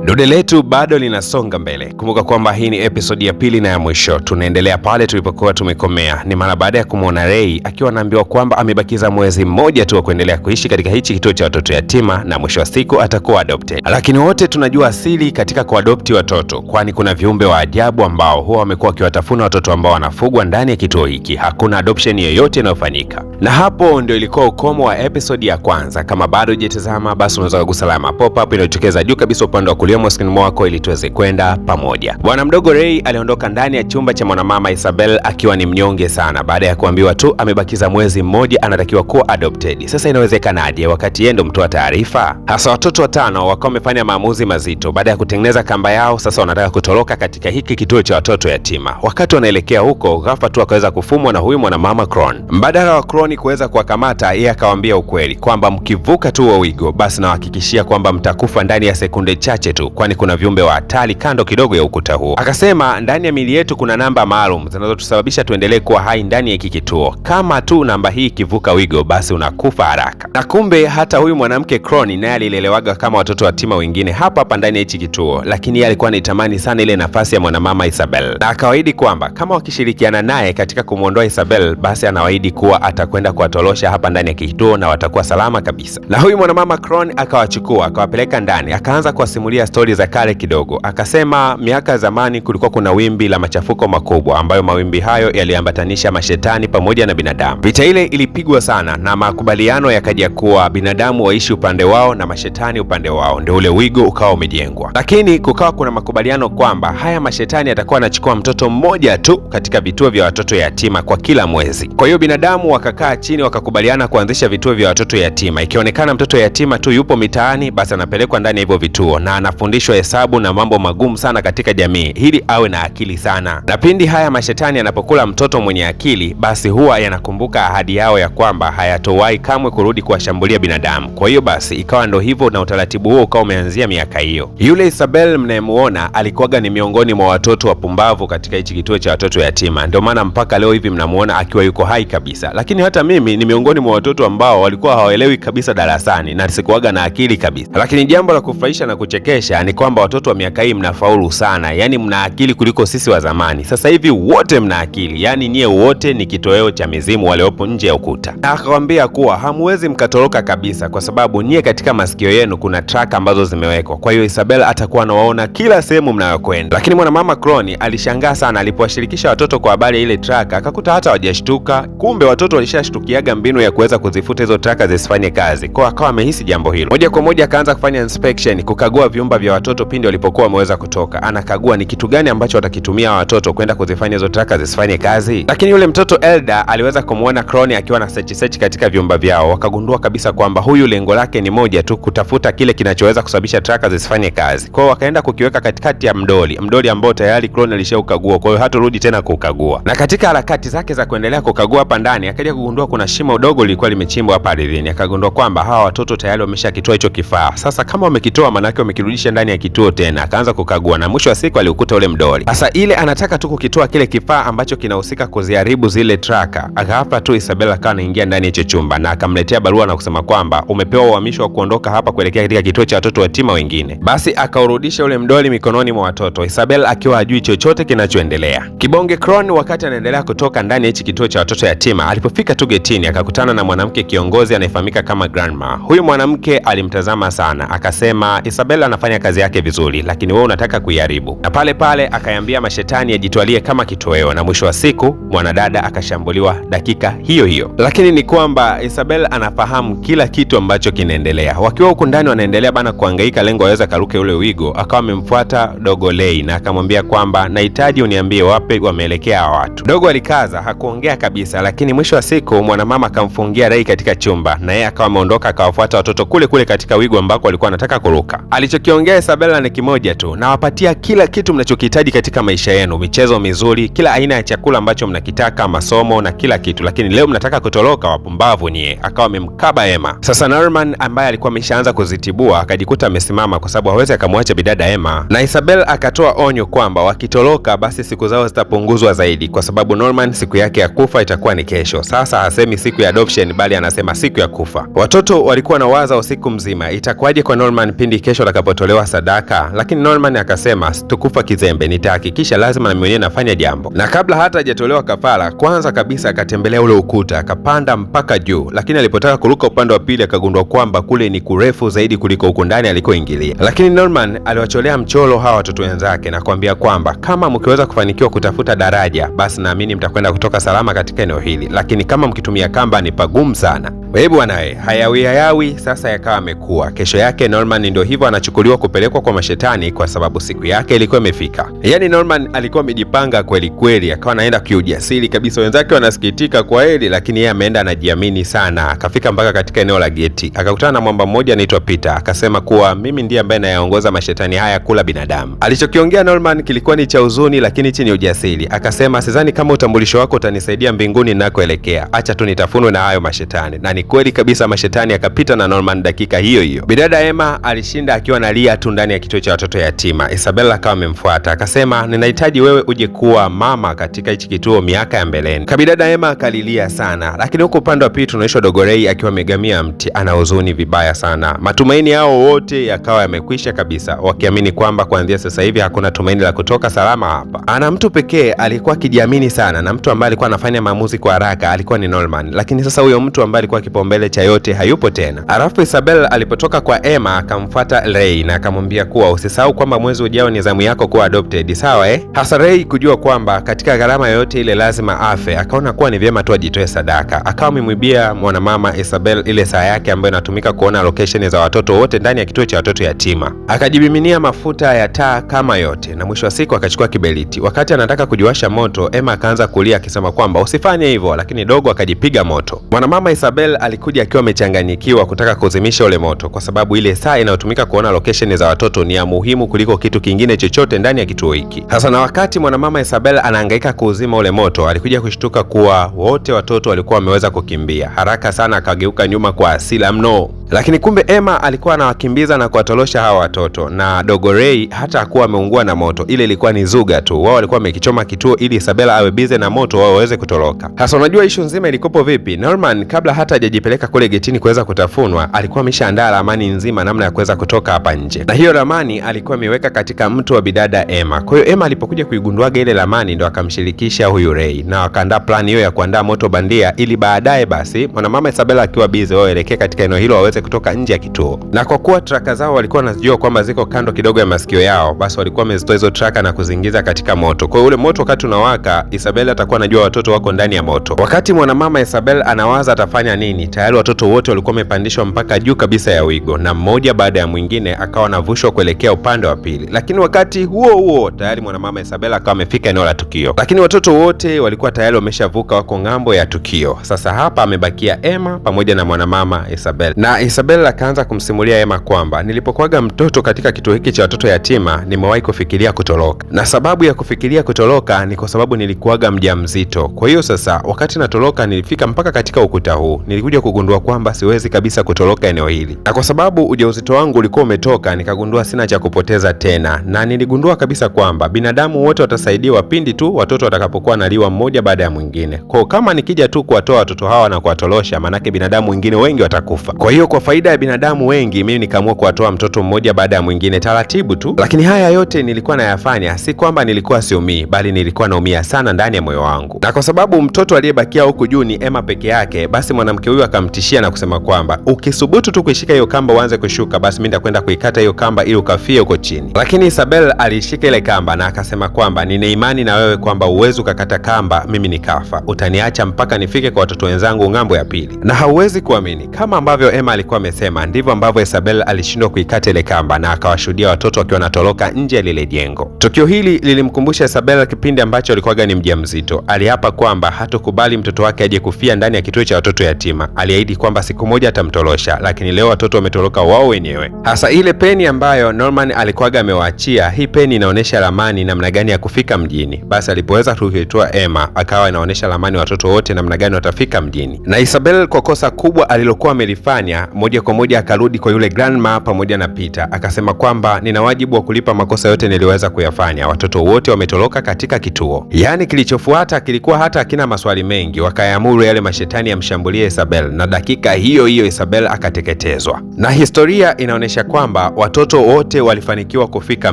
Dude letu bado linasonga mbele. Kumbuka kwamba hii ni episodi ya pili na ya mwisho. Tunaendelea pale tulipokuwa tumekomea. Ni mara baada ya kumwona Ray akiwa anaambiwa kwamba amebakiza mwezi mmoja tu wa kuendelea kuishi katika hichi kituo cha watoto yatima na mwisho wa siku atakuwa adopted. Lakini wote tunajua asili katika kuadopti watoto, kwani kuna viumbe wa ajabu ambao huwa wamekuwa wakiwatafuna watoto ambao wanafugwa ndani ya kituo hiki. Hakuna adoption yoyote inayofanyika. Na hapo ndio ilikuwa ukomo wa episodi ya kwanza. Kama bado hujatazama, basi unaweza kugusa alama pop up inayotokeza juu kabisa upande wa kulia mwa screen mwako ili tuweze kwenda pamoja. Bwana mdogo Ray aliondoka ndani ya chumba cha mwanamama Isabel akiwa ni mnyonge sana baada ya kuambiwa tu amebakiza mwezi mmoja anatakiwa kuwa adopted. Sasa inawezekanaje wakati yeye ndo mtoa taarifa? Hasa watoto watano wakawa wamefanya maamuzi mazito baada ya kutengeneza kamba yao. Sasa wanataka kutoroka katika hiki kituo cha watoto yatima. Wakati wanaelekea huko, ghafla tu akaweza kufumwa na huyu mwanamama Cron. Mbadala wa Cron kuweza kuwakamata, yeye akawaambia ukweli kwamba mkivuka tu wa wigo, basi nawahakikishia kwamba mtakufa ndani ya sekunde chache tu, kwani kuna viumbe wa hatari kando kidogo ya ukuta huo. Akasema ndani ya miili yetu kuna namba maalum zinazotusababisha tuendelee kuwa hai ndani ya hiki kituo. Kama tu namba hii ikivuka wigo, basi unakufa haraka. Na kumbe hata huyu mwanamke Cron naye alilelewaga kama watoto yatima wengine hapa ndani ya hichi kituo, lakini yeye alikuwa anaitamani sana ile nafasi ya mwanamama Isabel. Na akawaahidi kwamba kama wakishirikiana naye katika kumwondoa Isabel, basi anawaahidi kuwa atakwenda kuwatorosha hapa ndani ya kituo na watakuwa salama kabisa. Na huyu mwanamama Cron akawachukua akawapeleka ndani, akaanza kuwasimulia stori za kale kidogo. Akasema miaka zamani kulikuwa kuna wimbi la machafuko makubwa ambayo mawimbi hayo yaliambatanisha mashetani pamoja na binadamu. Vita ile ilipigwa sana na makubaliano yakaja kuwa binadamu waishi upande wao na mashetani upande wao, ndio ule wigo ukawa umejengwa. Lakini kukawa kuna makubaliano kwamba haya mashetani yatakuwa anachukua mtoto mmoja tu katika vituo vya watoto yatima kwa kila mwezi. Kwa hiyo binadamu wakakaa chini wakakubaliana kuanzisha vituo vya watoto yatima. Ikionekana mtoto yatima tu yupo mitaani, basi anapelekwa ndani ya hivyo vituo na anafundishwa hesabu na mambo magumu sana katika jamii, ili awe na akili sana. Na pindi haya mashetani yanapokula mtoto mwenye akili, basi huwa yanakumbuka ahadi yao ya kwamba hayatowahi kamwe kurudi kuwashambulia binadamu. Kwa hiyo basi ikawa ndo hivyo, na utaratibu huo ukawa umeanzia miaka hiyo. Yule Isabel mnayemuona alikuwaga ni miongoni mwa watoto wapumbavu katika hichi kituo cha watoto yatima, ndio maana mpaka leo hivi mnamuona akiwa yuko hai kabisa. Lakini hata mimi ni miongoni mwa watoto ambao walikuwa hawaelewi kabisa darasani na sikuwaga na akili kabisa. Lakini jambo la kufurahisha na kuchekesha ni kwamba watoto wa miaka hii mnafaulu sana, yani mna akili kuliko sisi wa zamani. Sasa hivi wote mna akili, yani nyie wote ni kitoweo cha mizimu waliopo nje ya ukuta. Na akawaambia kuwa hamuwezi mkatoroka kabisa kwa sababu nyie katika masikio yenu kuna track ambazo zimewekwa. Kwa hiyo Isabel atakuwa anawaona kila sehemu mnayokwenda. Lakini mwanamama Cron alishangaa sana alipowashirikisha watoto kwa habari ya ile track, akakuta hata hawajashtuka. Kumbe watoto walishashtukiaga mbinu ya kuweza kuzifuta hizo track zisifanye kazi. Kwa akawa amehisi jambo hilo. Moja kwa moja akaanza kufanya inspection, kukagua vyumba vya watoto pindi walipokuwa wameweza kutoka. Anakagua ni kitu gani ambacho watakitumia watoto kwenda kuzifanya hizo track zisifanye kazi. Lakini yule mtoto Elda aliweza kumuona Cron akiwa na search katika vyumba vyao. Wakagundua kabisa kwamba huyu lengo lake ni moja tu, kutafuta kile kinachoweza kusababisha track zisifanye kazi. Kwa hiyo wakaenda kukiweka katikati ya mdoli ambao tayari Cron alishaukagua. Kwa hiyo haturudi tena kukagua. Na katika harakati zake za kuendelea kukagua hapa ndani, akaja kugundua kuna shimo dogo lilikuwa limechimbwa hapa ardhini. Akagundua kwamba hawa watoto tayari wameshakitoa hicho kifaa. Sasa kama wamekitoa, maana yake wamekirudisha ndani ya kituo tena. Akaanza kukagua na mwisho wa siku aliukuta ule mdoli. Sasa ile anataka tu kukitoa kile kifaa ambacho kinahusika kuziharibu zile tracker. Akahapa tu Isabella akawa anaingia ndani ya hicho chumba na akamletea barua na kusema kwamba umepewa uhamisho wa kuondoka hapa kuelekea katika kituo cha watoto yatima wengine. Basi akaurudisha ule mdoli mikononi mwa watoto, Isabella akiwa hajui chochote kinachoendelea. Kibonge Cron wakati anaendelea kutoka ndani ya hichi kituo cha watoto yatima, alipofika tu getini akakutana na mwanamke kiongozi anayefahamika kama Grandma. Huyu mwanamke alimtazama sana, akasema Isabella anafanya kazi yake vizuri, lakini wewe unataka kuiharibu. Na pale pale akayambia mashetani ajitwalie kama kitoweo, na mwisho wa siku mwanadada akashambuliwa dakika hiyo hiyo. Lakini ni kwamba Isabella anafahamu kila kitu ambacho kinaendelea. Wakiwa huko ndani wanaendelea bana kuhangaika lengo waweza karuke ule wigo, akawa amemfuata Dogo Ray na akamwambia kwamba nahitaji uniambie wapi wameelekea hawa watu. Dogo alikaza, hakuongea kabisa, lakini mwisho wa siku mwanamama akamfungia Ray katika chumba na yeye akawa ameondoka akawafuata watoto kule kule katika wigo ambako walikuwa wanataka kuruka. Alichokiongea Isabella ni kimoja tu, nawapatia kila kitu mnachokihitaji katika maisha yenu, michezo mizuri, kila aina ya chakula ambacho mnakitaka, masomo na kila kitu, lakini leo mnataka kutoroka, wapumbavu nyie. Akawa amemkaba Emma. Sasa Norman ambaye alikuwa ameshaanza kuzitibua akajikuta amesimama kwa sababu hawezi akamwacha bidada Emma, na Isabel akatoa onyo kwamba wakitoroka basi siku zao zitapunguzwa zaidi, kwa sababu Norman siku yake ya kufa itakuwa ni kesho. Sasa hasemi siku ya adoption bali anasema siku ya kufa. Watoto walikuwa na waza usiku mzima, itakuwaje kwa Norman pindi kesho atakapotolewa sadaka, lakini Norman akasema tukufa kizembe, nitahakikisha lazima na mwenyewe nafanya jambo. Na kabla hata hajatolewa kafara, kwanza kabisa akatembelea ule ukuta, akapanda mpaka juu, lakini alipotaka kuruka upande wa pili akagundua kwamba kule ni kurefu zaidi kuliko huko ndani alikoingilia. Lakini Norman aliwacholea mchoro hawa watoto wenzake na kuambia kwamba kama mkiweza kufanikiwa kutafuta daraja, basi naamini mtakwenda kutoka salama katika eneo hili, lakini kama mkitumia kamba ni pagumu sana. Wewe bwanae, hayawi sasa yakawa amekuwa. Kesho yake Norman ndio hivyo anachukuliwa kupelekwa kwa mashetani kwa sababu siku yake ilikuwa imefika. Yaani Norman alikuwa amejipanga kweli kweli, akawa anaenda kiujasiri kabisa. Wenzake wanasikitika kwa hili, lakini yeye ameenda anajiamini sana. Akafika mpaka katika eneo la geti, akakutana na mwamba mmoja anaitwa Peter, akasema kuwa mimi ndiye ambaye nayaongoza mashetani haya kula binadamu. Alichokiongea Norman kilikuwa ni cha huzuni lakini chini ujasiri. Akasema sidhani kama utambulisho wako utanisaidia mbinguni ninakoelekea. Acha tu nitafunwe na hayo mashetani. Na ni kweli kabisa, mashetani akapita na Norman dakika hiyo hiyo. Bidada Emma alishinda akiwa analia tu ndani ya kituo cha watoto yatima. Isabella akawa amemfuata, akasema ninahitaji wewe uje kuwa mama katika hichi kituo miaka ya mbeleni. Kabidada Emma akalilia sana, lakini huko upande wa pili tunaishwa Dogorei akiwa amegamia mti, ana huzuni vibaya sana. Matumaini yao wote yakawa yamekwisha kabisa, wakiamini kwamba kuanzia sasa hivi hakuna tumaini la kutoka salama hapa. Ana mtu pekee alikuwa akijiamini sana, na mtu ambaye alikuwa anafanya maamuzi kwa haraka alikuwa ni Norman, lakini sasa huyo mtu ambaye alikuwa kipaumbele cha yote hayupo tena. Alafu Isabel alipotoka kwa Emma akamfuata Ray na akamwambia kuwa usisahau kwamba mwezi ujao ni zamu yako kuwa adopted, sawa Hasa Ray kujua kwamba katika gharama yoyote ile lazima afe, akaona kuwa ni vyema tu ajitoe sadaka. Akawa amemwibia mwanamama Isabel ile saa yake ambayo inatumika kuona location za watoto wote ndani ya kituo cha watoto yatima. Akajibiminia mafuta ya taa kama yote, na mwisho wa siku akachukua kiberiti. Wakati anataka kujiwasha moto, Emma akaanza kulia akisema kwamba usifanye hivyo, lakini dogo akajipiga moto. Mwanamama Isabel alikuja akiwa amechanganyikiwa kutaka kuzimisha ule moto, kwa sababu ile saa inayotumika kuona location za watoto ni ya muhimu kuliko kitu kingine chochote ndani ya kituo hiki. Sasa na wakati mwanamama Isabel anahangaika kuuzima ule moto, alikuja kushtuka kuwa wote watoto walikuwa wameweza kukimbia. Haraka sana akageuka nyuma kwa hasira mno. Lakini kumbe Emma alikuwa anawakimbiza na kuwatolosha hawa watoto, na dogo Ray hata hakuwa ameungua na moto. Ile ilikuwa ni zuga tu. Wao walikuwa wamekichoma kituo ili Isabella awe bize na moto wao waweze kutoroka. Sasa unajua issue nzima ilikopo vipi? Norman kabla hata hajajipeleka kule getini kuweza kutafunwa, alikuwa ameshaandaa ramani nzima namna ya kuweza kutoka hapa nje. Na hiyo ramani alikuwa ameweka katika mto wa bidada Emma. Kwa hiyo Emma alipokuja kuigunduaga ile ramani ndo akamshirikisha huyu Ray na wakaandaa plan hiyo ya kuandaa moto bandia ili baadaye basi mwanamama Isabella akiwa bize wao elekea katika eneo hilo waweze kutoka nje ya kituo. Na kwa kuwa traka zao walikuwa wanajua kwamba ziko kando kidogo ya masikio yao, basi walikuwa wamezitoa hizo traka na kuzingiza katika moto. Kwa hiyo ule moto wakati unawaka, Isabel atakuwa anajua watoto wako ndani ya moto. Wakati mwanamama Isabel anawaza atafanya nini, tayari watoto wote walikuwa wamepandishwa mpaka juu kabisa ya wigo, na mmoja baada ya mwingine akawa anavushwa kuelekea upande wa pili. Lakini wakati huo huo tayari mwanamama Isabel akawa amefika eneo la tukio. Lakini watoto wote walikuwa tayari wameshavuka, wako ngambo ya tukio. Sasa hapa amebakia Emma pamoja na mwanamama Isabel. Na Isabel akaanza kumsimulia Emma kwamba nilipokuwaga mtoto katika kituo hiki cha watoto yatima nimewahi kufikiria kutoroka, na sababu ya kufikiria kutoroka ni kwa sababu nilikuwaga mjamzito. Kwa hiyo sasa wakati natoroka nilifika mpaka katika ukuta huu, nilikuja kugundua kwamba siwezi kabisa kutoroka eneo hili, na kwa sababu ujauzito wangu ulikuwa umetoka nikagundua sina cha kupoteza tena, na niligundua kabisa kwamba binadamu wote watasaidiwa pindi tu watoto watakapokuwa naliwa mmoja baada ya mwingine. Kwa kama nikija tu kuwatoa watoto hawa na kuwatorosha, manake binadamu wengine wengi watakufa. Kwa hiyo kwa faida ya binadamu wengi mimi nikaamua kuwatoa mtoto mmoja baada ya mwingine taratibu tu. Lakini haya yote nilikuwa nayafanya si kwamba nilikuwa siumii, bali nilikuwa naumia sana ndani ya moyo wangu. Na kwa sababu mtoto aliyebakia huku juu ni Emma peke yake, basi mwanamke huyu akamtishia na kusema kwamba ukisubutu tu kuishika hiyo kamba uanze kushuka, basi mimi nitakwenda kuikata hiyo kamba ili ukafie huko chini. Lakini Isabel alishika ile kamba na akasema kwamba nina imani na wewe kwamba uwezi ukakata kamba mimi nikafa, utaniacha mpaka nifike kwa watoto wenzangu ngambo ya pili. Na hauwezi kuamini, kama ambavyo Emma alikuwa amesema ndivyo ambavyo Isabel alishindwa kuikata ile kamba na akawashuhudia watoto wakiwa wanatoroka nje ya lile jengo. Tukio hili lilimkumbusha Isabel kipindi ambacho alikuwa ni mjamzito. Aliapa kwamba hatokubali mtoto wake aje kufia ndani ya kituo cha watoto yatima. Aliahidi kwamba siku moja atamtorosha, lakini leo watoto wametoroka wao wenyewe. Hasa ile peni ambayo Norman alikuwaga amewaachia. Hii peni inaonyesha ramani namna gani ya kufika mjini. Basi alipoweza kuitoa Emma, akawa inaonyesha ramani watoto wote namna gani watafika mjini. Na Isabel kwa kosa kubwa alilokuwa amelifanya, moja kwa moja akarudi kwa yule grandma pamoja na Peter, akasema kwamba nina wajibu wa kulipa makosa yote niliweza kuyafanya. Watoto wote wametoroka katika kituo. Yaani kilichofuata kilikuwa hata hakina maswali mengi, wakaamuru yale mashetani yamshambulie Isabel, na dakika hiyo hiyo Isabel akateketezwa. Na historia inaonyesha kwamba watoto wote walifanikiwa kufika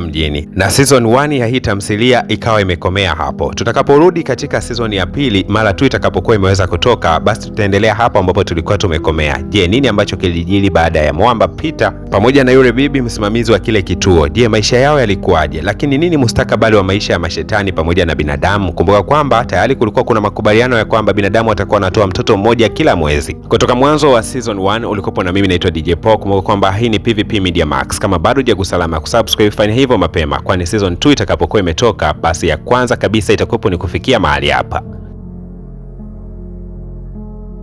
mjini, na season 1 ya hii tamthilia ikawa imekomea hapo. Tutakaporudi katika season ya pili mara tu itakapokuwa imeweza kutoka, basi tutaendelea hapo ambapo tulikuwa tumekomea. Je, nini ambacho kilijiri baada ya Mwamba Peter pamoja na yule bibi msimamizi wa kile kituo? Je, maisha yao yalikuwaje? Lakini nini mustakabali wa maisha ya mashetani pamoja na binadamu? Kumbuka kwamba tayari kulikuwa kuna makubaliano ya kwamba binadamu watakuwa wanatoa mtoto mmoja kila mwezi. Kutoka mwanzo wa season 1 ulikopo na mimi naitwa DJ Paul. Kumbuka kwamba hii ni PVP Media Max. Kama bado hujagusalama kusubscribe, fanya hivyo mapema, kwani season 2 itakapokuwa imetoka, basi ya kwanza kabisa itakuwepo ni kufikia mahali hapa.